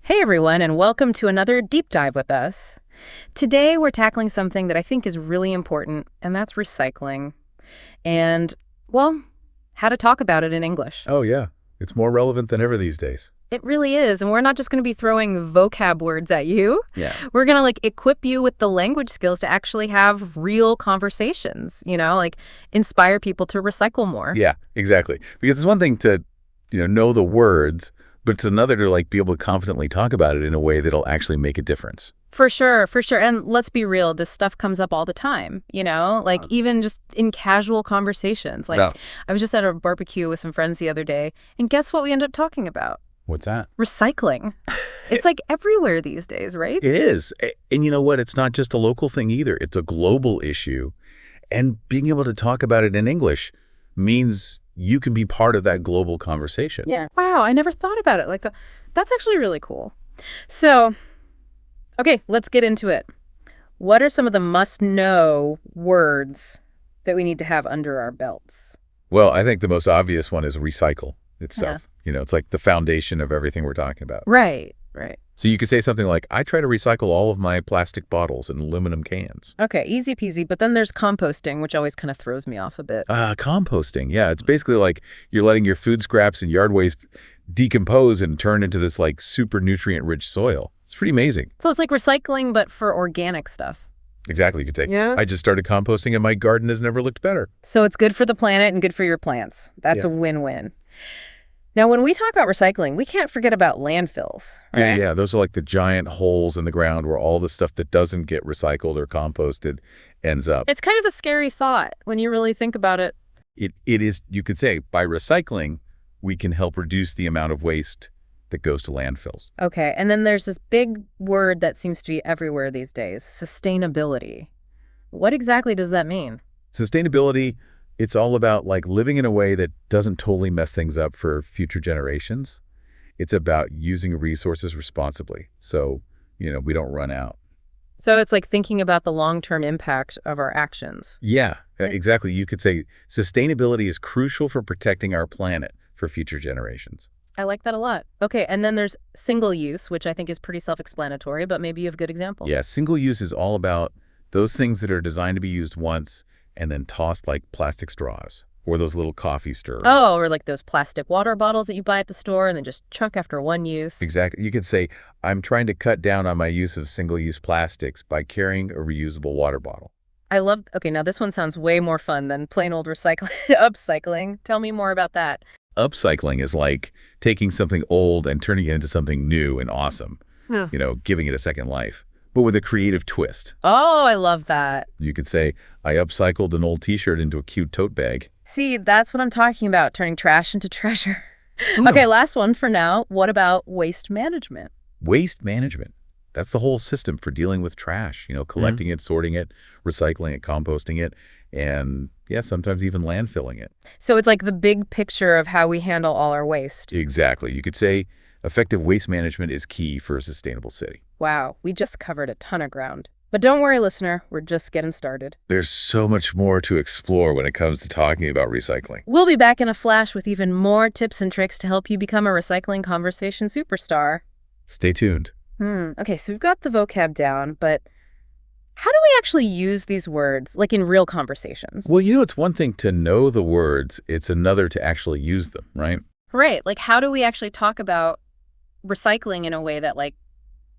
Hey everyone, and welcome to another deep dive with us. Today we're tackling something that I think is really important, and that's recycling. And, well, how to talk about it in English. Oh, yeah. It's more relevant than ever these days. It really is, and we're not just going to be throwing vocab words at you. Yeah. We're going to equip you with the language skills to actually have real conversations, inspire people to recycle more. Yeah, exactly. Because it's one thing to, know the words, but it's another to be able to confidently talk about it in a way that'll actually make a difference. For sure, for sure. And let's be real, this stuff comes up all the time, even just in casual conversations. No. I was just at a barbecue with some friends the other day, and guess what we ended up talking about? What's that? Recycling. It's everywhere these days, right? It is. And you know what? It's not just a local thing either. It's a global issue. And being able to talk about it in English means you can be part of that global conversation. Yeah. Wow, I never thought about it like that. That's actually really cool. So, okay, let's get into it. What are some of the must-know words that we need to have under our belts? Well, I think the most obvious one is recycle itself. It's like the foundation of everything we're talking about. Right. So you could say something like, I try to recycle all of my plastic bottles and aluminum cans. Okay, easy peasy. But then there's composting, which always kind of throws me off a bit. Composting. Yeah, it's basically like you're letting your food scraps and yard waste decompose and turn into this super nutrient-rich soil. It's pretty amazing. So it's like recycling, but for organic stuff. Exactly. You could say, yeah. I just started composting and my garden has never looked better. So it's good for the planet and good for your plants. That's a win-win. Now, when we talk about recycling, we can't forget about landfills. Right? Yeah, those are like the giant holes in the ground where all the stuff that doesn't get recycled or composted ends up. It's kind of a scary thought when you really think about it. It is, you could say, by recycling, we can help reduce the amount of waste that goes to landfills. Okay, and then there's this big word that seems to be everywhere these days, sustainability. What exactly does that mean? Sustainability, it's all about living in a way that doesn't totally mess things up for future generations. It's about using resources responsibly so, we don't run out. So it's like thinking about the long-term impact of our actions. Yeah, exactly. You could say sustainability is crucial for protecting our planet for future generations. I like that a lot. Okay, and then there's single use, which I think is pretty self-explanatory, but maybe you have a good example. Yeah, single use is all about those things that are designed to be used once and then tossed like plastic straws or those little coffee stirrers. Oh, or like those plastic water bottles that you buy at the store and then just chuck after one use. Exactly. You could say, I'm trying to cut down on my use of single-use plastics by carrying a reusable water bottle. Okay, now this one sounds way more fun than plain old recycling, upcycling. Tell me more about that. Upcycling is like taking something old and turning it into something new and awesome, giving it a second life, but with a creative twist. Oh, I love that. You could say, I upcycled an old t-shirt into a cute tote bag. See, that's what I'm talking about, turning trash into treasure. Okay, last one for now. What about waste management? Waste management. That's the whole system for dealing with trash, collecting it, sorting it, recycling it, composting it, and sometimes even landfilling it. So it's like the big picture of how we handle all our waste. Exactly. You could say effective waste management is key for a sustainable city. Wow, we just covered a ton of ground. But don't worry, listener, we're just getting started. There's so much more to explore when it comes to talking about recycling. We'll be back in a flash with even more tips and tricks to help you become a recycling conversation superstar. Stay tuned. Okay, so we've got the vocab down, but how do we actually use these words, in real conversations? Well, it's one thing to know the words. It's another to actually use them, right? Right. How do we actually talk about recycling in a way that,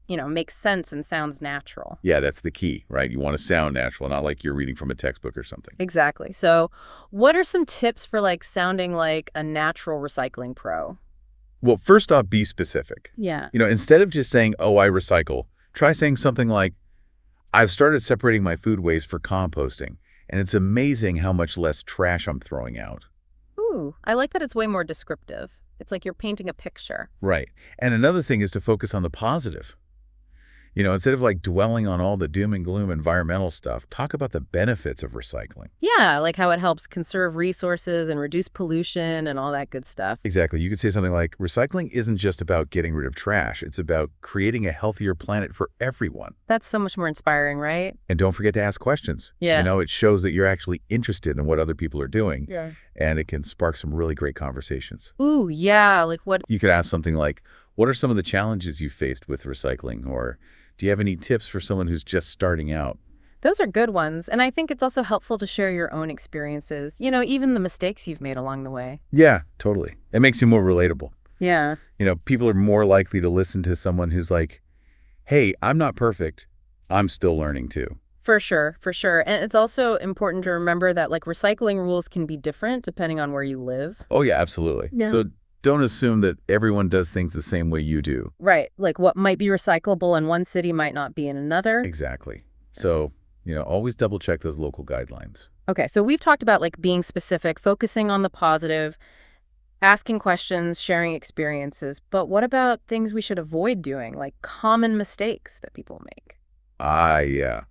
makes sense and sounds natural? Yeah, that's the key, right? You want to sound natural, not like you're reading from a textbook or something. Exactly. So what are some tips for, sounding like a natural recycling pro? Well, first off, be specific. Yeah. Instead of just saying, oh, I recycle, try saying something like, I've started separating my food waste for composting, and it's amazing how much less trash I'm throwing out. Ooh, I like that it's way more descriptive. It's like you're painting a picture. Right. And another thing is to focus on the positive. Instead of dwelling on all the doom and gloom environmental stuff, talk about the benefits of recycling. Yeah, like how it helps conserve resources and reduce pollution and all that good stuff. Exactly. You could say something like, recycling isn't just about getting rid of trash. It's about creating a healthier planet for everyone. That's so much more inspiring, right? And don't forget to ask questions. Yeah. It shows that you're actually interested in what other people are doing. Yeah. and it can spark some really great conversations. Ooh, yeah, like what? You could ask something like, what are some of the challenges you faced with recycling? Or do you have any tips for someone who's just starting out? Those are good ones. And I think it's also helpful to share your own experiences, even the mistakes you've made along the way. Yeah, totally. It makes you more relatable. Yeah. People are more likely to listen to someone who's like, hey, I'm not perfect. I'm still learning too. For sure, for sure. And it's also important to remember that like recycling rules can be different depending on where you live. Oh, yeah, absolutely. Yeah. So don't assume that everyone does things the same way you do. Right. Like what might be recyclable in one city might not be in another. Exactly. So, always double check those local guidelines. Okay, so we've talked about like being specific, focusing on the positive, asking questions, sharing experiences. But what about things we should avoid doing, like common mistakes that people make? Yeah.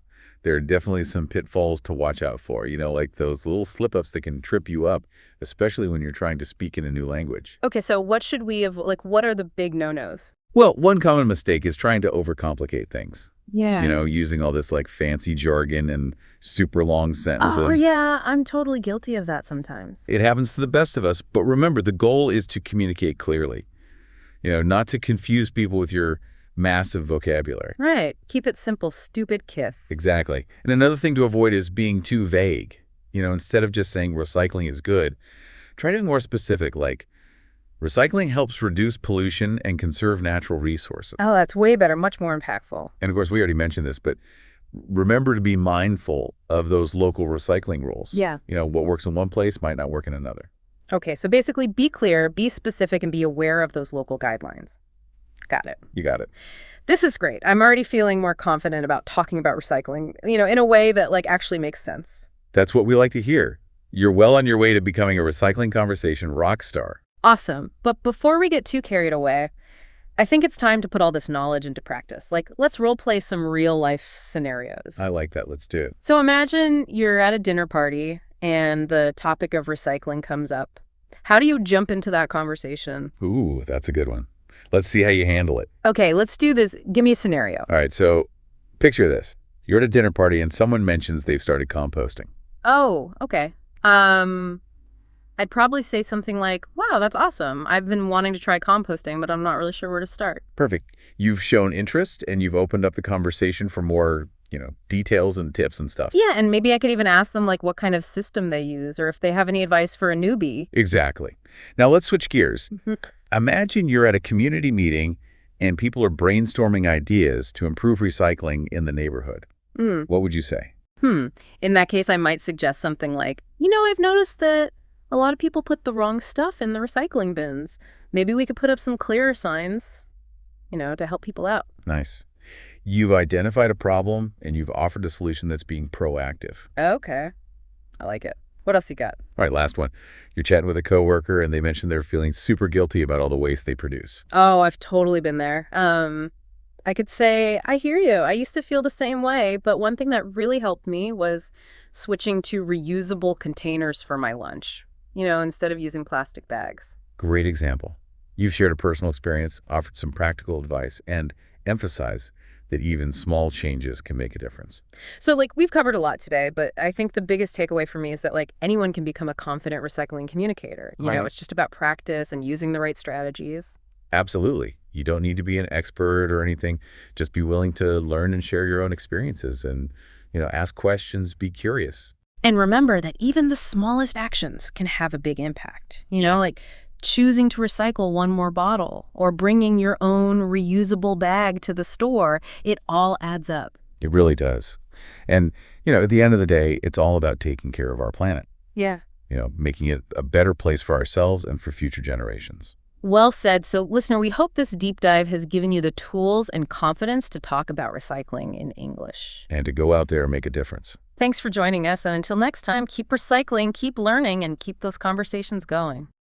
There are definitely some pitfalls to watch out for, like those little slip-ups that can trip you up, especially when you're trying to speak in a new language. Okay, so what should we have, like, what are the big no-nos? Well, one common mistake is trying to overcomplicate things. Yeah. Using all this like fancy jargon and super long sentences. Oh, yeah, I'm totally guilty of that sometimes. It happens to the best of us, but remember, the goal is to communicate clearly, not to confuse people with your massive vocabulary. Right. Keep it simple, stupid kiss. Exactly. And another thing to avoid is being too vague. Instead of just saying recycling is good, try to be more specific, like recycling helps reduce pollution and conserve natural resources. Oh, that's way better, much more impactful. And of course, we already mentioned this, but remember to be mindful of those local recycling rules. Yeah. What works in one place might not work in another. Okay, so basically be clear, be specific, and be aware of those local guidelines. Got it. You got it. This is great. I'm already feeling more confident about talking about recycling, in a way that like actually makes sense. That's what we like to hear. You're well on your way to becoming a recycling conversation rock star. Awesome. But before we get too carried away, I think it's time to put all this knowledge into practice. Like, let's role play some real life scenarios. I like that. Let's do it. So imagine you're at a dinner party and the topic of recycling comes up. How do you jump into that conversation? Ooh, that's a good one. Let's see how you handle it. Okay, let's do this. Give me a scenario. All right, so picture this. You're at a dinner party and someone mentions they've started composting. Oh, okay. I'd probably say something like, wow, that's awesome. I've been wanting to try composting, but I'm not really sure where to start. Perfect. You've shown interest and you've opened up the conversation for more, details and tips and stuff. Yeah, and maybe I could even ask them like what kind of system they use or if they have any advice for a newbie. Exactly. Now let's switch gears. Imagine you're at a community meeting and people are brainstorming ideas to improve recycling in the neighborhood. What would you say? In that case, I might suggest something like, I've noticed that a lot of people put the wrong stuff in the recycling bins. Maybe we could put up some clearer signs, to help people out. Nice. You've identified a problem and you've offered a solution that's being proactive. Okay. I like it. What else you got? All right, last one. You're chatting with a coworker and they mentioned they're feeling super guilty about all the waste they produce. Oh, I've totally been there. I could say, I hear you. I used to feel the same way, but one thing that really helped me was switching to reusable containers for my lunch, instead of using plastic bags. Great example. You've shared a personal experience, offered some practical advice, and emphasized that even small changes can make a difference. So, we've covered a lot today, but I think the biggest takeaway for me is that, anyone can become a confident recycling communicator. Right. It's just about practice and using the right strategies. Absolutely. You don't need to be an expert or anything. Just be willing to learn and share your own experiences and, ask questions, be curious. And remember that even the smallest actions can have a big impact. Like choosing to recycle one more bottle or bringing your own reusable bag to the store, it all adds up. It really does. And, at the end of the day, it's all about taking care of our planet. Yeah. Making it a better place for ourselves and for future generations. Well said. So, listener, we hope this deep dive has given you the tools and confidence to talk about recycling in English. And to go out there and make a difference. Thanks for joining us. And until next time, keep recycling, keep learning, and keep those conversations going.